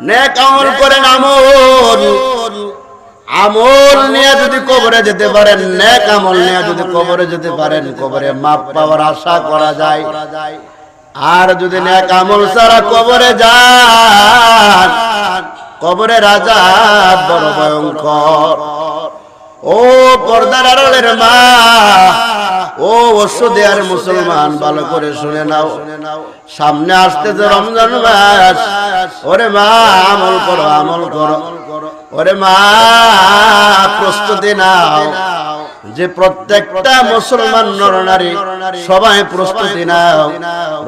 নেক আমল করেন, আমল আমল নিয়ে যদি কবরে যেতে পারেন, নেক আমল নিয়ে যদি কবরে যেতে পারেন, কবরে মাপ পাওয়ার আশা করা যায়। আর যদি নেক আমল ছাড়া কবরে যান, কবরের আযাব বড় ভয়ঙ্কর। ও পর্দার আড়ালের মা, ও ওষুধে আর মুসলমান, ভালো করে শুনে নাও, সামনে আসতেছে রমজান মাস। ওরে মা আমল করো, আমল করো। ওরে মা প্রস্তুতি নাও, যে প্রত্যেকটা মুসলমান নরনারী সবাই প্রস্তুতি নাও।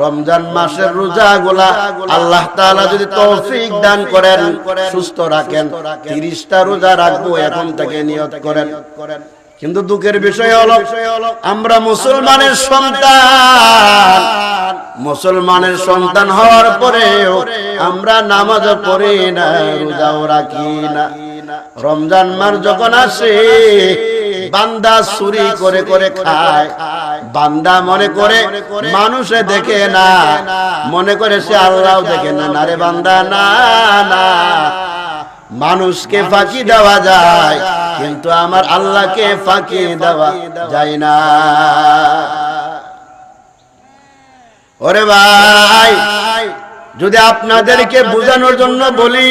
রমজান মাসের রোজাগুলা আল্লাহ তাআলা যদি তৌফিক দান করেন, সুস্থ রাখেন, 30টা রোজা রাখবো এখন থেকে নিয়ত করেন। কিন্তু দুঃখের বিষয় হলো আমরা মুসলমানের সন্তান, মুসলমানের সন্তান হওয়ার পরেও আমরা নামাজ পড়ি না, রোজাও রাখি না। রমজান মাস যখন আসে বান্দা চুরি করে করে খায়, বান্দা মনে করে মানুষে দেখে না, মনে করে সে আল্লাহও দেখে না। না রে বান্দা, না না, মানুষকে ফাঁকি দেওয়া যায় কিন্তু আমার আল্লাহকে ফাঁকি দেওয়া যায় না। ওরে ভাই, যদি আপনাদেরকে বোঝানোর জন্য বলি,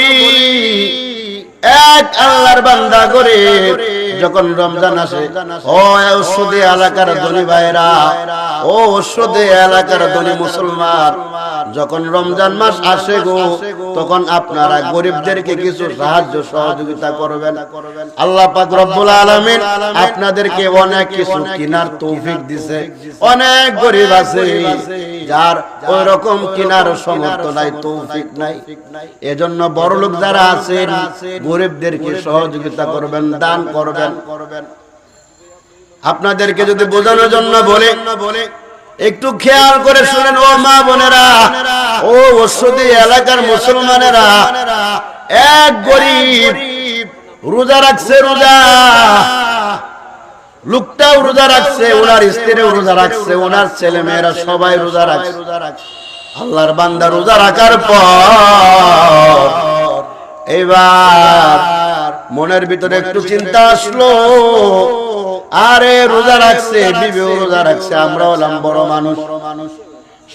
এক আল্লাহর বান্দা করে যখন রমজান আসে, ও ওষুধে এলাকার ধনী ভাইরা, ও ওষুধে এলাকার ধনী মুসলমান, যখন রমজান মাস আসে গো, তখন আপনারা গরিবদেরকে কিছু সাহায্য সহযোগিতা করবেন। আল্লাহ পাক রব্বুল আলামিন আপনাদেরকে অনেক কিছু কেনার তৌফিক দিছে। অনেক গরিব আছে যার ওই রকম কেনার সামর্থ্য নাই, তৌফিক নাই। এজন্য বড় লোক যারা আছেন, গরিবদেরকে সহযোগিতা করবেন, দান করবেন। আপনাদেরকে যদি বোঝানোর জন্য বলে, একটু খেয়াল করে শুনেন ও মা বোনেরা, ও ওষুধি এলাকার মুসলমানেরা, এক গরিব রোজা রাখছে, রোজা লোকটাও রোজা রাখছে, ওনার স্ত্রীও রোজা রাখছে, ওনার ছেলে মেয়েরা সবাই রোজা রাখছে। আল্লাহর বান্দা রোজা রাখার পর এবার মনের ভিতরে একটু চিন্তা আসলো, আরে রোজা রাখছে, বিবিও রোজা রাখছে, আমরা হলাম বড় মানুষ,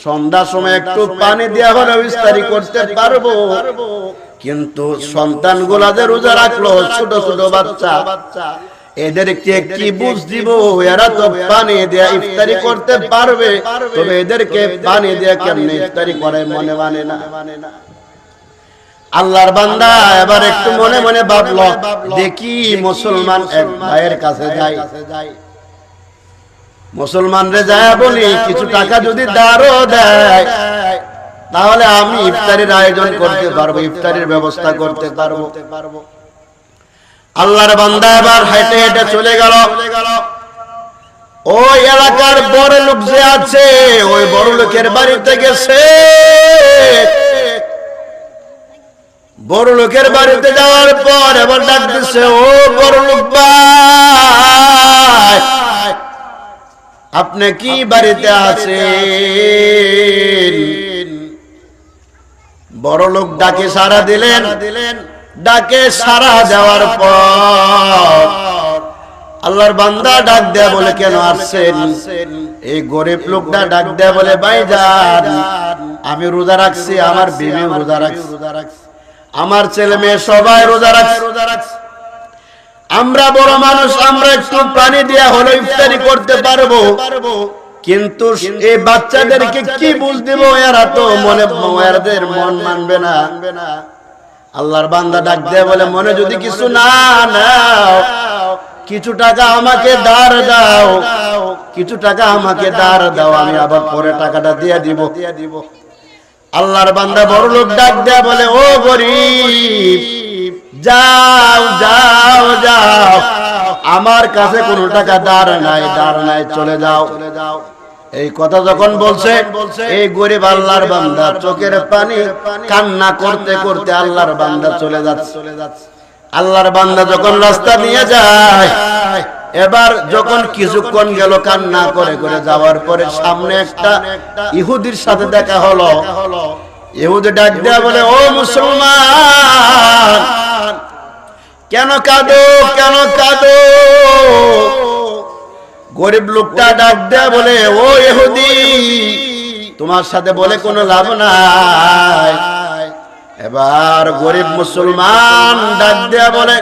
সন্ধ্যার সময় একটু পানি দেওয়া হলে ইফতারি করতে পারবো, কিন্তু সন্তানগুলা যে রোজা রাখলো, ছোট ছোট বাচ্চা, এদেরকে কি বুঝ দিব? এরা তো পানি দেয়া ইফতারি করতে পারবে, তবে এদেরকে পানি দেয়া কেমনে ইফতারি করে মনে মানে না। আল্লাহর বান্দা এবার একটু মনে মনে ভাবলো, দেখি মুসলমান এক ভাইয়ের কাছে যাই, মুসলমান রে যায় বলি কিছু টাকা যদি দাঁড়ও দেয়, তাহলে আমি ইফতারির আয়োজন করতে পারবো, ইফতারির ব্যবস্থা করতে পারবো। আল্লাহর বান্দা এবার হেঁটে হেঁটে চলে গেল। ওই এলাকার বড় লোক যে আছে, ওই বড় লোকের বাড়িতে গেছে। বড় লোকের বাড়িতে যাওয়ার পর এবার ডাক দিচ্ছে, ও বড় লোক ভাই, আপনি কি বাড়িতে আছেন? বড় লোক ডাকে সাড়া দিলেন। ডাকে সাড়া দেওয়ার পর আল্লাহর বান্দা ডাক দেয়া বলে, কেন আসছেন? এই গরিব লোকটা ডাক দেয়া বলে, ভাইজান আমি রোজা রাখছি, আমার বিবি রোজা রাখছে, আমার ছেলে মেয়ে সবাই রোজা রাখছে, আমরা বড় মানুষ, আমরা একটু পানি দেয়া হলো ইফতারি করতে পারবো, কিন্তু এই বাচ্চাদেরকে কি বুঝ দিব? এরা তো এদের মন মানবে না। আল্লাহর বান্দা ডাক দেয়া বলে, মনে যদি কিছু না নাও, কিছু টাকা আমাকে ধার দাও, কিছু টাকা আমাকে ধার দাও, আমি আবার পরে টাকাটা দিয়ে দিব। আল্লাহর বান্দা বড় লোক ডাক দেয়া বলে, ও গরিব, যাও যাও যাও, আমার কাছে কোনো টাকা ধার নাই, ধার নাই, চলে যাও। এই কথা যখন বলছে, এই গরিব আল্লাহর বান্দা চোখের পানি কান্না করতে করতে আল্লাহর বান্দা চলে যাচ্ছে। আল্লাহর বান্দা যখন রাস্তা নিয়ে যায়, এবার যখন কিছুক্ষণ গেল কান্না করে করে যাওয়ার পরে সামনে একটা ইহুদির সাথে দেখা হলো। ইহুদি ডাক দেয়া বলে, ও মুসলমান, কেন কাঁদো, কেন কাঁদো? গরিব লোকটা ডাক দেয়া বলে, ও ইহুদি, তোমার সাথে বলে কোনো লাভ নাই। এবার গরিব মুসলমান ডাক দেয়া বলে,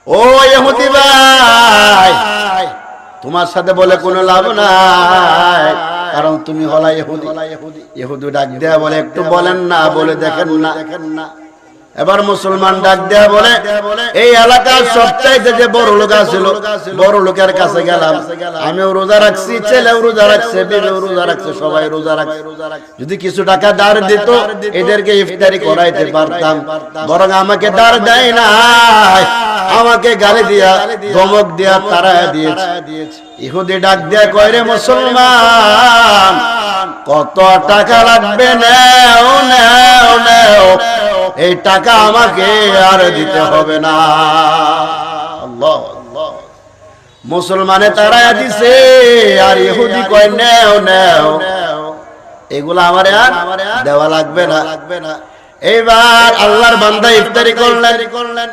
ও ইহুদি ভাই, তোমার সাথে বলে কোনো লাভ নাই, কারণ তুমি হলা ইহুদি। ইহুদি ডাক দেয়া বলে, একটু বলেন না, বলে দেখেন না। এবার মুসলমান ডাক দেয়া বলে, এই এলাকার সবচাইতে যে বড় লোক ছিল, বড় লোকের কাছে গেলাম, আমিও রোজা রাখছি, ছেলেও রোজা রাখছে, বিবিও রোজা রাখছে, সবাই রোজা রাখছে। যদি কিছু টাকা দাঁড় দিত, এদেরকে ইফতারি করাইতে পারতাম, বরং আমাকে দাঁড় দেয় না, আমাকে গালি দিয়া, ধমক দিয়া তাড়ায় দিয়েছে। ইহুদি ডাক দেয়া কয়, রে মুসলমান, কত টাকা লাগবে? নাও নাও নাও, এই টাকা আমাকে আর দিতে হবে না। আল্লাহ আল্লাহ। মুসলমানে তাড়ায়া দিছে, আর ইহুদি কয়, নাও নাও, এগুলো আমারে আর দেওয়া লাগবে না। এইবার আল্লাহর বান্দা ইফতারি করলেন।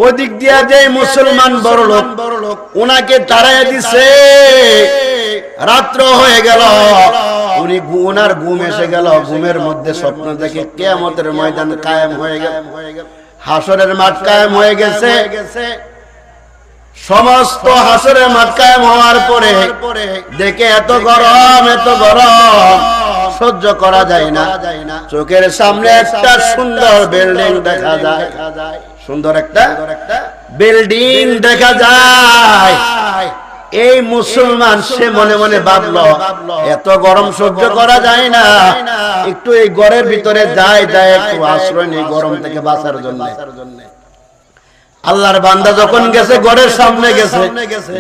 ওদিক দিয়া যে মুসলমান বড় লোক, উনাকে তাড়াইয়া দিছে, রাত্র হয়ে গেল, উনি ওনার ঘুম এসে গেল। ঘুমের মধ্যে স্বপ্ন দেখে কিয়ামতের ময়দান কায়েম হয়ে গেল, হাসরের মাঠ কায়েম হয়ে গেছে। সমস্ত হাসরের মাঠ কায়েম হওয়ার পরে দেখে এত গরম সহ্য করা যায় না। চোখের সামনে একটা সুন্দর বিল্ডিং দেখা যায়, সুন্দর একটা বিল্ডিং দেখা যায়। এই মুসলমান সে মনে মনে ভাবলো, এত গরম সহ্য করা যায় না, একটু এই ঘরের ভিতরে যায়, একটু আশ্রয় নেই গরম থেকে বাঁচার জন্য। আল্লাহর বান্দা যখন গেছে, ঘরের সামনে গেছে,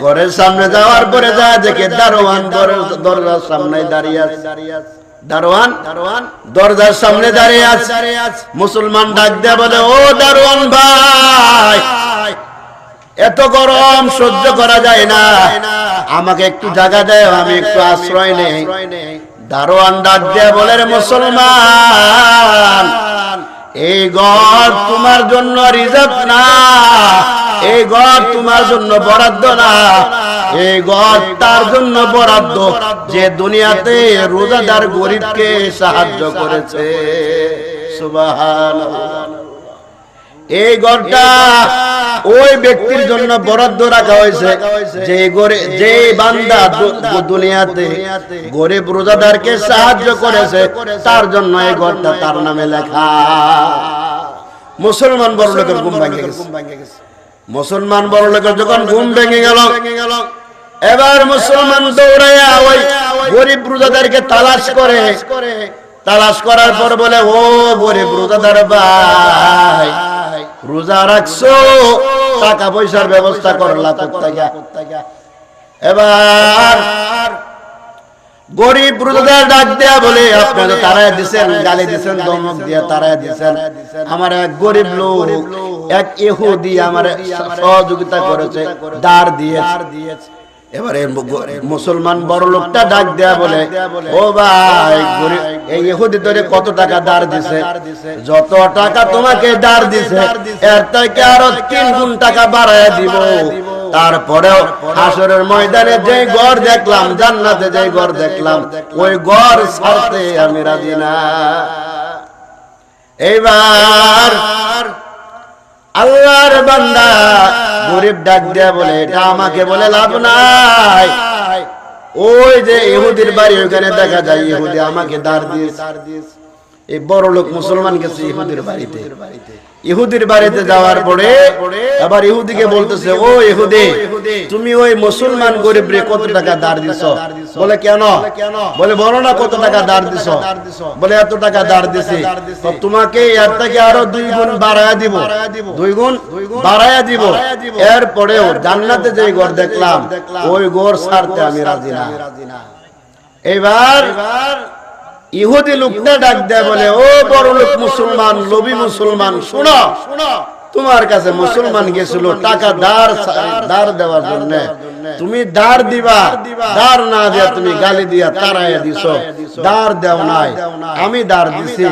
ঘরের সামনে যাওয়ার পরে যায় দেখে দারোয়ান দরজার সামনে দাঁড়িয়ে আছে। দারোয়ান দরজার সামনে দাঁড়িয়ে আছে। মুসলমান ডাক দেয়া বলে, ও দারোয়ান ভাই, এত গরম সহ্য করা যায় না, আমাকে একটু জায়গা দেয়, আমি একটু আশ্রয় নেই। দারোয়ান ডাক দেয়া বলে, রে মুসলমান, এই ঘর তোমার জন্য রিজার্ভ না, এই ঘর তোমার জন্য বরাদ্দ না, এই ঘর তার জন্য বরাদ্দ যে দুনিয়াতে রোজাদার গরিবকে সাহায্য করেছে। সুবহানাল্লাহ। এই ঘরটা ওই ব্যক্তির জন্য বরাদ্দ রাখা হয়েছে যে বান্দা দুনিয়াতে গরিব রোজাদারকে সাহায্য করেছে, তার জন্য এই ঘরটা তার নামে লেখা। মুসলমান বড় লোকের ঘুম ভেঙে গেছে। মুসলমান বড় লোকের যখন ঘুম ভেঙে গেল, এবার মুসলমান দৌড়াইয়া ওই গরিব রোজাদারকে তালাশ করে, তালাশ করার পর বলে, ও গরিব রোজাদার ভাই, রোজা রাখছো, টাকা পয়সার ব্যবস্থা করলা কোত্থেকে? এবার গরিব রোজাদার ডাক দেয়া বলে, আপনারা তারাই দিছেন, গালি দিছেন, ধমক দিয়া তারাই দিছেন। আমার এক গরিব লোক, এক ইহুদি আমার সহযোগিতা করেছে, দাঁড় দিয়েছে। এবারে মুসলমান বড় লোকটা ডাক দেয়া বলে, ও ভাই, এই ইহুদি তোরে কত টাকা দাঁড় দিছে? যত টাকা তোমাকে দাঁড় দিছে, এর থেকে আরো 3 গুণ টাকা বাড়ায় দিব। তারপরেও হাসরের ময়দানে যে ঘর দেখলাম, জান্নাতে যে ঘর দেখলাম, ওই ঘর ছাড়তে আমি রাজি না। এইবার আল্লাহর বান্দা গরিব ডাক দেয়া বলে, এটা আমাকে বলে লাভ নাই, ওই যে ইহুদির বাড়ি, ওখানে দেখা যায় ইহুদি আমাকে দাঁড় দিয়েছে। এই বড় লোক মুসলমান গেছে ইহুদির বাড়িতে। ইহুদির বাড়িতে যাওয়ার পরে আবার ইহুদিকে বলতেছে, ও ইহুদি, তুমি ওই মুসলমান গরিব রে কত টাকা দাঁড় দিছো? বলে, কেন? বলে, বলো না কত টাকা দাঁড় দিছো? বলে, এত টাকা দাঁড় দিছি। তো তোমাকে এর থেকে আরো 2 গুণ বাড়ায়া দিব, 2 গুণ বাড়ায়া দিব। এরপরেও জান্নাতে যে ঘর দেখলাম, ওই ঘর ছাড়তে আমি রাজি না। এবার ইহুদি লোকটা ডাক দেয় বলে, ও বড় লোক মুসলমান, লোভী মুসলমান, শোনো, তোমার কাছে মুসলমান গেছিল টাকা দাঁড় দেওয়ার জন্য, তুমি দাঁড় দিবা, দাঁড় না দিয়া তুমি গালি দিয়া তাড়াইয়া দিছো, দাঁড় দেও নাই, আমি দাঁড় দিছি।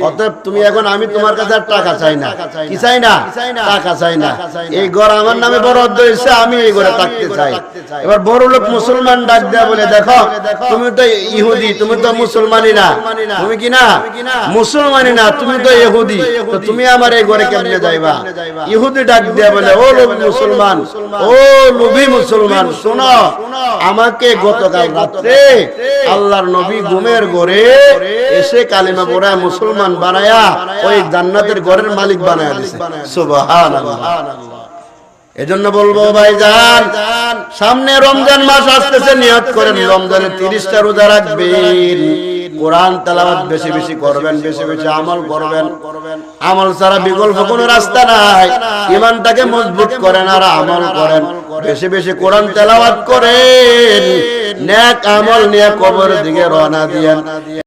অতএব তুমি এখন, আমি তোমার কাছে আর টাকা চাই না। কি চাই না? টাকা চাই না। এই ঘর আমার নামে বরাদ্দ হয়েছে, আমি এই ঘরে থাকতে চাই। এবার বড় লোক মুসলমান ডাক দেয়া বলে, দেখো তুমি তো ইহুদি, তুমি তো মুসলমানই না। তুমি কি না? মুসলমানই না, তুমি তো ইহুদি। তো তুমি আমার এই ঘরে কেমনে যাইবা? ইহুদি ডাক দেয়া বলে, ও লোভী মুসলমান, ও লোভী মুসলমান, শোনো, আমাকে গতকাল রাত্রে আল্লাহর নবী ঘুমের ঘরে এসে কালিমা পড়া মুসলমান বানায়া ওই জান্নাতের ঘরের মালিক বানায়া দিয়েছে। সুবহানাল্লাহ। এজন্য বলবো ভাইজান, সামনে রমজান মাস আসতেছে, নিয়ত করেন রমজানে 30টা রোজা রাখবেন, কোরআন তেলাওয়াত বেশি বেশি করবেন, বেশি বেশি আমল করবেন। আমল ছাড়া বিকল্প কোনো রাস্তা নাই। ঈমানটাকে মজবুত করেন আর আমল করেন, বেশি বেশি কোরআন তেলাওয়াত করেন, নেক আমল নিয়ে কবরের দিকে রওনা দিয়েন।